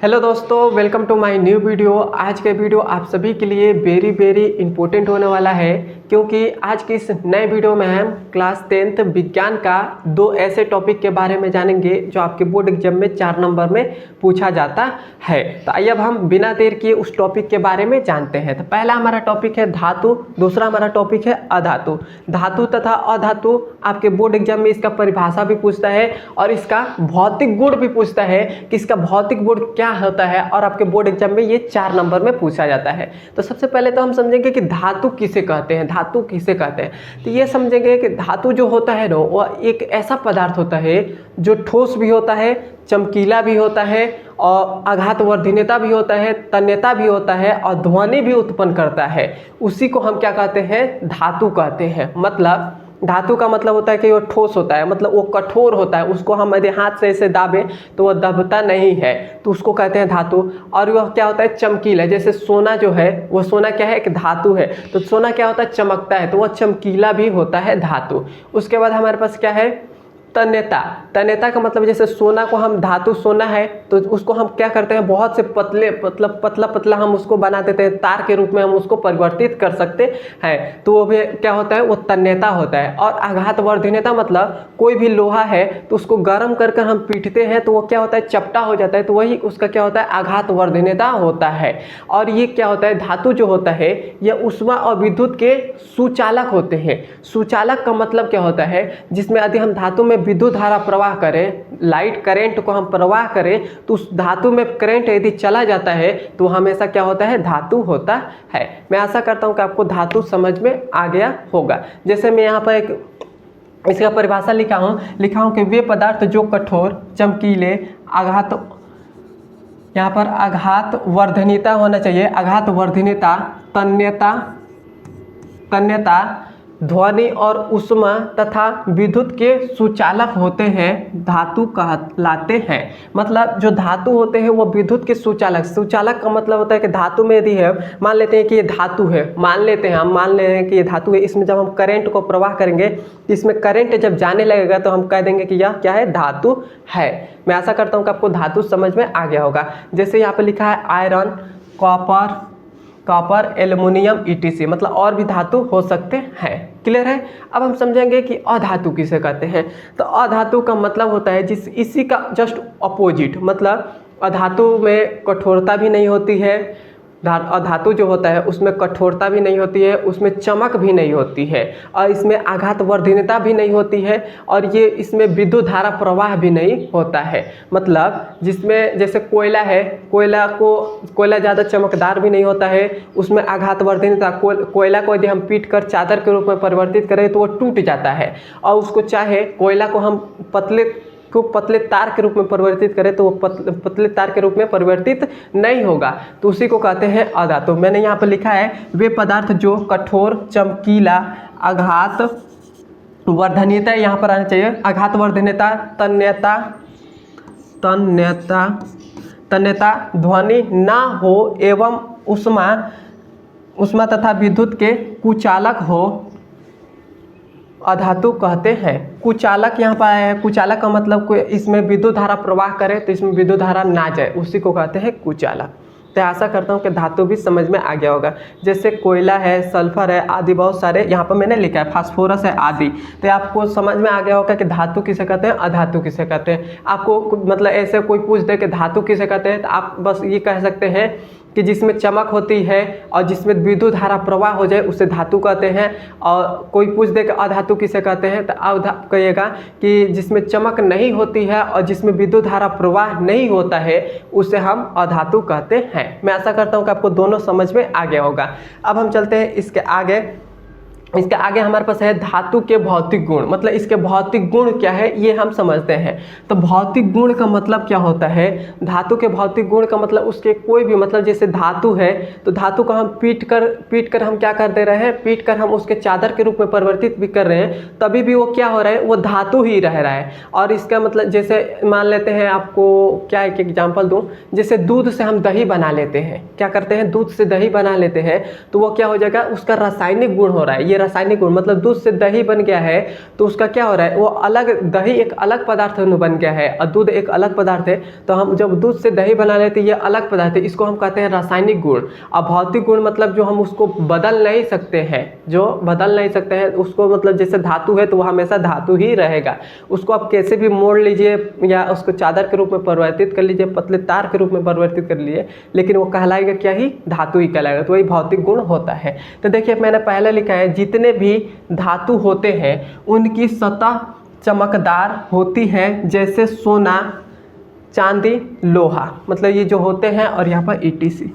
Hello दोस्तों, welcome to my new video. आज का वीडियो आप सभी के लिए वेरी इंपॉर्टेंट होने वाला है, क्योंकि आज की इस नए वीडियो में हम क्लास 10th विज्ञान का दो ऐसे टॉपिक के बारे में जानेंगे जो आपके बोर्ड एग्जाम में 4 नंबर में पूछा जाता है। तो आइए अब हम बिना देर किए उस टॉपिक के बारे में जानते हैं। तो पहला हमारा टॉपिक है धातु, दूसरा हमारा टॉपिक है अधातु। धातु तथा अधातु आपके बोर्ड एग्जाम में इसका परिभाषा भी पूछता है और इसका भौतिक गुण भी पूछता है कि इसका भौतिक गुण क्या होता है, और आपके बोर्ड एग्जाम में ये 4 नंबर में पूछा जाता है। तो सबसे पहले तो हम समझेंगे कि धातु किसे कहते हैं। धातु किसे कहते हैं तो ये समझेंगे कि धातु जो होता है ना, वह एक ऐसा पदार्थ होता है जो ठोस भी होता है, चमकीला भी होता है और आघातवर्धनीयता भी होता है, तन्यता भी होता है और ध्वनि भी उत्पन्न करता है। उसी को हम क्या कहते हैं, धातु कहते हैं। मतलब धातु का मतलब होता है कि वो ठोस होता है, मतलब वो कठोर होता है। उसको हम यदि हाथ से ऐसे दाबें तो वह दबता नहीं है, तो उसको कहते हैं धातु। और वह क्या होता है, चमकीला। जैसे सोना जो है, वो सोना क्या है, एक धातु है। तो सोना क्या होता है, चमकता है, तो वह चमकीला भी होता है धातु। उसके बाद हमारे पास क्या है, तन्यता। तन्यता का मतलब जैसे सोना को हम धातु सोना है तो उसको हम क्या करते हैं, बहुत से पतले मतलब पतला पतला हम उसको बना देते हैं, तार के रूप में हम उसको परिवर्तित कर सकते हैं, तो वो भी क्या होता है, वो तन्यता होता है। और आघातवर्धनीयता मतलब कोई भी लोहा है तो उसको गर्म कर कर हम पीटते हैं तो वो क्या होता है, चपटा हो जाता है, तो वही उसका क्या होता है, आघातवर्धनीयता होता है। और ये क्या होता है, धातु जो होता है यह ऊष्मा और विद्युत के सुचालक होते हैं। सुचालक का मतलब क्या होता है, जिसमें यदि हम धातु में विद्युत धारा प्रवाह करें, लाइट करंट को हम प्रवाह करें, तो उस धातु में करंट यदि चला जाता है तो हमेशा क्या होता है, धातु होता है। मैं आशा करता हूं कि आपको धातु समझ में आ गया होगा। जैसे मैं यहाँ पर एक इसका परिभाषा लिखा हूं कि वे पदार्थ जो कठोर, चमकीले, आघात, यहाँ पर आघातवर्धनीयता होना चाहिए, आघातवर्धनीयता, तन्यता, ध्वनि और ऊष्मा तथा विद्युत के सुचालक होते हैं, धातु कहलाते हैं। मतलब जो धातु होते हैं वो विद्युत के सुचालक। सुचालक का मतलब होता है कि धातु में यदि है, मान लेते हैं कि ये धातु है, मान ले रहे हैं कि ये धातु है, इसमें जब हम करंट को प्रवाह करेंगे तो इसमें करंट जब जाने लगेगा तो हम कह देंगे कि यह क्या है, धातु है। मैं आशा करता हूँ कि आपको धातु समझ में आ गया होगा। जैसे यहाँ पर लिखा है आयरन, कॉपर, एल्युमिनियम ETC, मतलब और भी धातु हो सकते हैं। क्लियर है। अब हम समझेंगे कि अधातु किसे कहते हैं। तो अधातु का मतलब होता है इसी का जस्ट अपोजिट। मतलब अधातु में कठोरता भी नहीं होती है, अधातु जो होता है उसमें कठोरता भी नहीं होती है, उसमें चमक भी नहीं होती है, और इसमें आघातवर्धनीयता भी नहीं होती है, और ये इसमें विद्युत धारा प्रवाह भी नहीं होता है। मतलब जिसमें जैसे कोयला है, कोयला ज़्यादा चमकदार भी नहीं होता है, उसमें आघातवर्धनीयता, कोयला को यदि हम पीट कर चादर के रूप में परिवर्तित करें तो वो टूट जाता है, और उसको चाहे कोयला को हम पतले तार के रूप में परिवर्तित करें तो वो पतले तार के रूप में परिवर्तित नहीं होगा, तो उसी को कहते हैं अधातु। मैंने यहाँ पर लिखा है वे पदार्थ जो कठोर, चमकीला, आघातवर्धनीयता, यहाँ पर आना चाहिए आघातवर्धनीयता, तन्यता, ध्वनि ना हो एवं ऊष्मा तथा विद्युत के कुचालक हो, अधातु कहते हैं। कुचालक यहाँ पर आया है, कुचालक का मतलब कोई इसमें विद्युत धारा प्रवाह करे तो इसमें विद्युत धारा ना जाए, उसी को कहते हैं कुचालक। तो आशा करता हूँ कि धातु भी समझ में आ गया होगा। जैसे कोयला है, सल्फर है, आदि बहुत सारे यहाँ पर मैंने लिखा है, फास्फोरस है आदि। तो आपको समझ में आ गया होगा कि धातु किसे कहते हैं, अधातु किसे कहते हैं। आपको मतलब ऐसे कोई पूछ दे कि धातु किसे कहते हैं, तो आप बस ये कह सकते हैं कि जिसमें चमक होती है और जिसमें विद्युत धारा प्रवाह हो जाए उसे धातु कहते हैं। और कोई पूछ दे कि अधातु किसे कहते हैं, तो आप कहिएगा कि जिसमें चमक नहीं होती है और जिसमें विद्युत धारा प्रवाह नहीं होता है उसे हम अधातु कहते हैं। मैं आशा करता हूँ कि आपको दोनों समझ में आ गया होगा। अब हम चलते हैं इसके आगे हमारे पास है धातु के भौतिक गुण। मतलब इसके भौतिक गुण क्या है ये हम समझते हैं। तो भौतिक गुण का मतलब क्या होता है, धातु के भौतिक गुण का मतलब उसके कोई भी, मतलब जैसे धातु है तो धातु को हम पीट कर हम क्या कर दे रहे हैं, पीट कर हम उसके चादर के रूप में परिवर्तित भी कर रहे हैं, तभी भी वो क्या हो रहा है, वो धातु ही रह रहा है। और इसका मतलब जैसे मान लेते हैं, आपको क्या एक एग्जाम्पल दूँ, जैसे दूध से हम दही बना लेते हैं, क्या करते हैं, दूध से दही बना लेते हैं, तो वो क्या हो जाएगा, उसका रासायनिक गुण हो रहा है, ये रासायनिक गुण, मतलब दूध से दही बन गया है तो उसका क्या हो रहा है, वो अलग, दही एक अलग पदार्थ बन गया है और दूध एक अलग पदार्थ है। तो हम जब दूध से दही बना लेते हैं, ये अलग पदार्थ है, इसको हम कहते हैं रासायनिक गुण। अब भौतिक गुण मतलब जो हम उसको बदल नहीं सकते हैं, जो बदल नहीं सकते हैं उसको, मतलब जैसे धातु है तो वो हमेशा धातु ही रहेगा, उसको आप कैसे भी मोड़ लीजिए या उसको चादर के रूप में परिवर्तित कर लीजिए, पतले तार के रूप में परिवर्तित कर लीजिए, लेकिन वो कहलाएगा क्या ही, धातु ही कहलाएगा। तो वही भौतिक गुण होता है। तो देखिए मैंने पहले लिखा है, जितने भी धातु होते हैं उनकी सतह चमकदार होती है, जैसे सोना, चांदी, लोहा, मतलब ये जो होते हैं, और यहाँ पर ETC,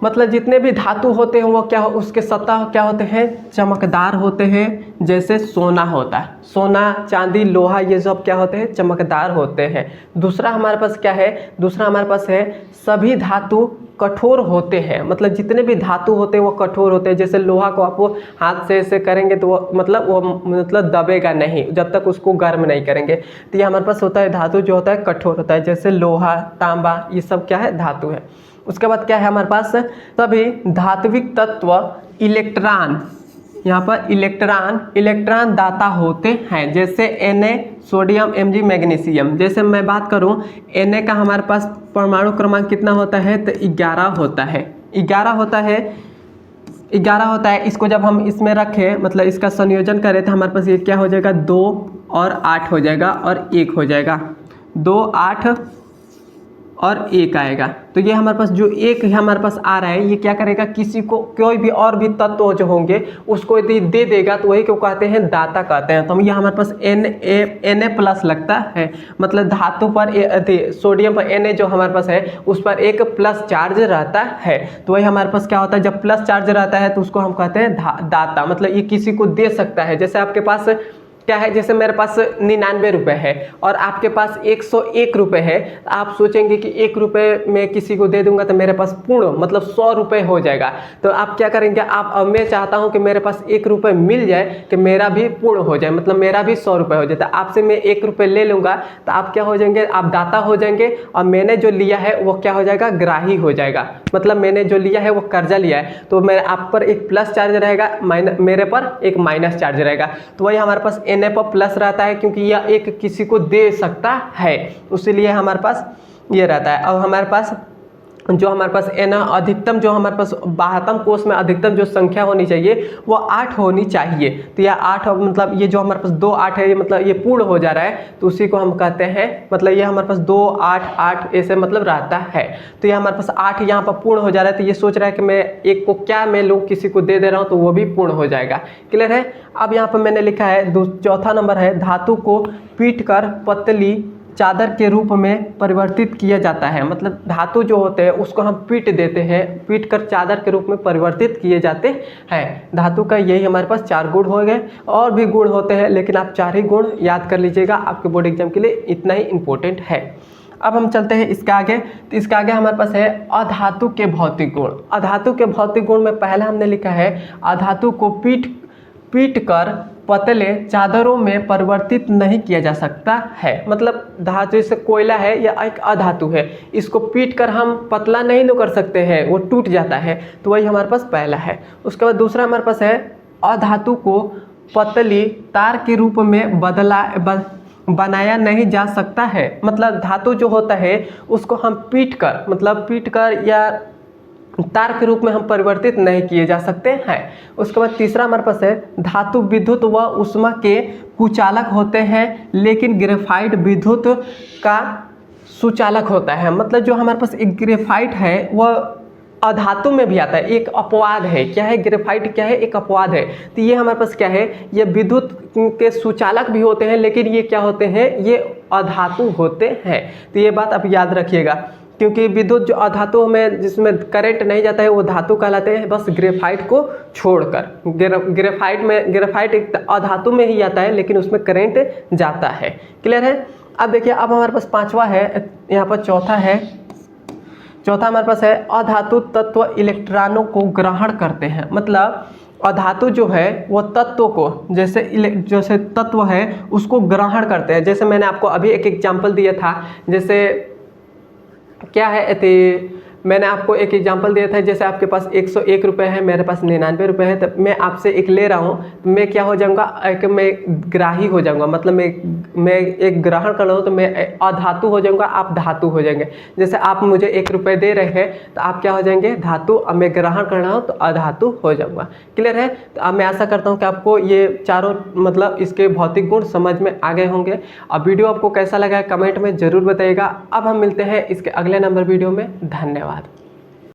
मतलब जितने भी धातु होते हैं वो क्या, उसके सतह क्या होते हैं, चमकदार होते हैं, जैसे सोना होता है, सोना, चांदी, लोहा, ये सब क्या होते हैं, चमकदार होते हैं। दूसरा हमारे पास क्या है, दूसरा हमारे पास है, सभी धातु कठोर होते हैं, मतलब जितने भी धातु होते हैं वो कठोर होते हैं। जैसे लोहा को आप वो हाथ से ऐसे करेंगे तो वो मतलब दबेगा नहीं जब तक उसको गर्म नहीं करेंगे। तो ये हमारे पास होता है धातु जो होता है कठोर होता है, जैसे लोहा, तांबा, ये सब क्या है, धातु है। उसके बाद क्या है हमारे पास, सभी धात्विक तत्व इलेक्ट्रॉन, यहाँ पर इलेक्ट्रॉन दाता होते हैं, जैसे Na, सोडियम, Mg, मैग्नीशियम। जैसे मैं बात करूँ Na का हमारे पास परमाणु क्रमांक कितना होता है, तो 11 होता है, 11 होता है। इसको जब हम इसमें रखें, मतलब इसका संयोजन करें, तो हमारे पास ये क्या हो जाएगा, 2 और 8 हो जाएगा और 1 हो जाएगा, 2, 8 और 1 आएगा। तो ये हमारे पास जो 1 हमारे पास आ रहा है, ये क्या करेगा, किसी को कोई भी और भी तत्व जो होंगे उसको यदि दे देगा तो वही क्यों कहते हैं, दाता कहते हैं। तो हम ये हमारे पास Na+ लगता है, मतलब धातु पर सोडियम पर Na जो हमारे पास है उस पर एक प्लस चार्ज रहता है। तो वही हमारे पास क्या होता है, जब प्लस चार्ज रहता है तो उसको हम कहते हैं दाता, मतलब ये किसी को दे सकता है। जैसे आपके पास क्या है, जैसे मेरे पास 99 रुपये है और आपके पास 101 रुपये है, आप सोचेंगे कि 1 रुपये में किसी को दे दूंगा तो मेरे पास पूर्ण मतलब 100 रुपये हो जाएगा। तो आप क्या करेंगे, अब मैं चाहता हूं कि मेरे पास 1 रुपये मिल जाए कि मेरा भी पूर्ण हो जाए, मतलब मेरा भी 100 रुपये हो जाए। तो आपसे मैं 1 रुपये ले लूँगा तो आप क्या हो जाएंगे, आप दाता हो जाएंगे, और मैंने जो लिया है वो क्या हो जाएगा, ग्राही हो जाएगा। मतलब मैंने जो लिया है वो कर्जा लिया है, तो मेरे आप पर एक प्लस चार्ज रहेगा, मेरे पर एक माइनस चार्ज रहेगा। तो वही हमारे पास Na पर प्लस रहता है, क्योंकि यह एक किसी को दे सकता है, उसीलिए हमारे पास ये रहता है। और हमारे पास जो हमारे पास Na अधिकतम, जो हमारे पास 72 कोष में अधिकतम जो संख्या होनी चाहिए वो 8 होनी चाहिए। तो यह 8, मतलब ये जो हमारे पास 2, 8 है, ये मतलब ये पूर्ण हो जा रहा है, तो उसी को हम कहते हैं, मतलब ये हमारे पास 2, 8, 8 ऐसे मतलब रहता है। तो ये हमारे पास 8 यहाँ पर पूर्ण हो जा रहा है, तो ये सोच रहा है कि मैं एक को क्या मैं लोग किसी को दे रहा हूँ तो वो भी पूर्ण हो जाएगा। क्लियर है। अब यहाँ पर मैंने लिखा है चौथा नंबर है, धातु को पीट कर पतली चादर के रूप में परिवर्तित किया जाता है। मतलब धातु जो होते हैं उसको हम पीट देते हैं, पीट कर चादर के रूप में परिवर्तित किए जाते हैं। धातु का यही हमारे पास 4 गुण हो गए, और भी गुण होते हैं लेकिन आप 4 ही गुण याद कर लीजिएगा, आपके बोर्ड एग्जाम के लिए इतना ही इम्पोर्टेंट है। अब हम चलते हैं इसके आगे। तो इसके आगे हमारे पास है अधातु के भौतिक गुण। अधातु के भौतिक गुण में पहला हमने लिखा है, अधातु को पीट कर पतले चादरों में परिवर्तित नहीं किया जा सकता है। मतलब धातु जैसे कोयला है या एक अधातु है, इसको पीट कर हम पतला नहीं कर सकते हैं, वो टूट जाता है। तो वही हमारे पास पहला है। उसके बाद दूसरा हमारे पास है, अधातु को पतली तार के रूप में बनाया नहीं जा सकता है। मतलब धातु जो होता है उसको हम पीट कर या तार के रूप में हम परिवर्तित नहीं किए जा सकते हैं। उसके बाद तीसरा हमारे पास है, धातु विद्युत व ऊष्मा के कुचालक होते हैं, लेकिन ग्रेफाइट विद्युत का सुचालक होता है। मतलब जो हमारे पास एक ग्रेफाइट है वह अधातु में भी आता है, एक अपवाद है। क्या है ग्रेफाइट, क्या है, एक अपवाद है। तो ये हमारे पास क्या है, ये विद्युत के सुचालक भी होते हैं, लेकिन ये क्या होते हैं, ये अधातु होते हैं। तो ये बात आप याद रखिएगा, क्योंकि विद्युत जो अधातु में जिसमें करंट नहीं जाता है वो धातु कहलाते हैं, बस ग्रेफाइट को छोड़कर। ग्रेफाइट एक अधातु में ही आता है लेकिन उसमें करंट जाता है। क्लियर है। अब देखिए, अब हमारे पास पांचवा है, यहाँ पर चौथा है। चौथा हमारे पास है, अधातु तत्व इलेक्ट्रॉनों को ग्रहण करते हैं। मतलब अधातु जो है वो तत्व को, जैसे तत्व है उसको ग्रहण करते हैं। जैसे मैंने आपको अभी एक एग्जाम्पल दिया था, जैसे क्या है, मैंने आपको एक एग्जांपल दिया था, जैसे आपके पास 101 रुपये है, मेरे पास 99 रुपये है, तो मैं आपसे एक ले रहा हूँ, तो मैं क्या हो जाऊँगा, एक मैं ग्राही हो जाऊँगा, मतलब मैं एक ग्रहण कर रहा हूँ, तो मैं अधातु हो जाऊँगा, आप धातु हो जाएंगे। जैसे आप मुझे 1 रुपये दे रहे हैं तो आप क्या हो जाएंगे, धातु, और मैं ग्रहण कर रहा हूँ तो अधातु हो जाऊँगा। क्लियर है? तो अब मैं आशा करता हूँ कि आपको ये चारों मतलब इसके भौतिक गुण समझ में आ गए होंगे। अब वीडियो आपको कैसा लगा है कमेंट में ज़रूर बताइएगा। अब हम मिलते हैं इसके अगले नंबर वीडियो में। धन्यवाद।